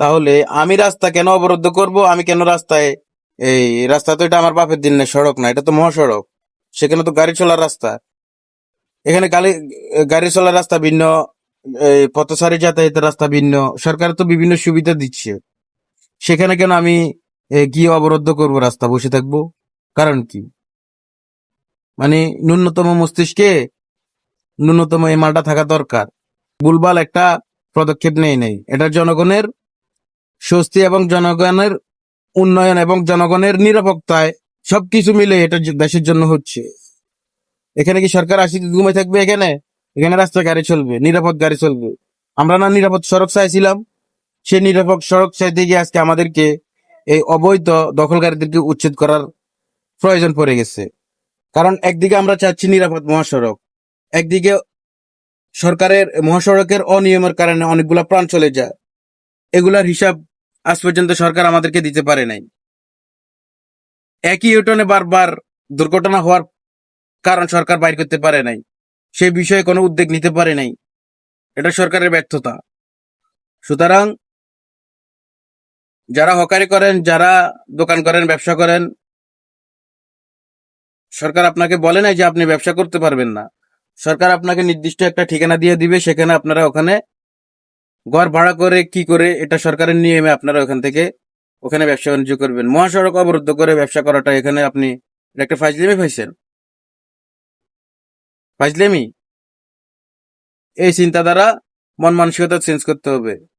তাহলে আমি রাস্তা কেন অবরোধ করব? আমি কেন রাস্তায়, এই রাস্তা তো এটা আমার বাপের দিনের সড়ক না, এটা তো মহাসড়ক। সেখানে তো গাড়ি চলার রাস্তা। এখানে গাড়ি চলার রাস্তা ভিন্ন, এই পথচারী যাতায়াতের রাস্তা ভিন্ন। সরকার তো বিভিন্ন সুবিধা দিচ্ছে। সেখানে কেন আমি গিয়ে অবরোধ করব, রাস্তা বসে থাকবো? কারণ কি? মানে ন্যূনতম মস্তিষ্কে ন্যূনতম এই মালটা থাকা দরকার। ভুলভাল একটা পদক্ষেপ নেই। এটা জনগণের স্বস্তি এবং জনগণের উন্নয়ন এবং জনগণের নিরাপত্তায় সবকিছু মিলে এটা দেশের জন্য হচ্ছে। এখানে কি সরকার আসি ঘুমে থাকবে? এখানে এখানে রাস্তায় গাড়ি চলবে, নিরাপদ গাড়ি চলবে। আমরা না নিরাপদ সড়ক চাইছিলাম? সেই নিরাপদ সড়ক চাইতে গিয়ে আজকে আমাদেরকে এই অবৈধ দখলকারীদেরকে উচ্ছেদ করার প্রয়োজন পড়ে গেছে। কারণ একদিকে আমরা চাচ্ছি নিরাপদ মহাসড়ক, একদিকে সরকারের মহাসড়কের অনিয়মের কারণে অনেকগুলা প্রাণ চলে যায়। এগুলার হিসাব আজ পর্যন্ত সরকার আমাদেরকে দিতে পারে নাই। একই ইউটনে বারবার দুর্ঘটনা হওয়ার কারণ সরকার বাইর করতে পারে নাই, সেই বিষয়ে কোনো উদ্যোগ নিতে পারে নাই। এটা সরকারের ব্যর্থতা। সুতরাং যারা হকারি করেন, যারা দোকান করেন, ব্যবসা করেন, সরকার আপনাকে বলে নাই যে আপনি ব্যবসা করতে পারবেন না। সরকার আপনাকে নির্দিষ্ট একটা ঠিকানা দিয়ে দিবে, সেখানে আপনারা ওখানে ঘর ভাড়া করে কি করে, এটা সরকারের নিয়মে আপনারা ওখান থেকে ওখানে ব্যবসা বাণিজ্য করবেন। মহাসড়ক অবরুদ্ধ করে ব্যবসা করাটা এখানে আপনি এটা একটা ফাজলিমি পাইছেন। ফাজলিমি। এই চিন্তাধারা, মন মানসিকতা চেঞ্জ করতে হবে।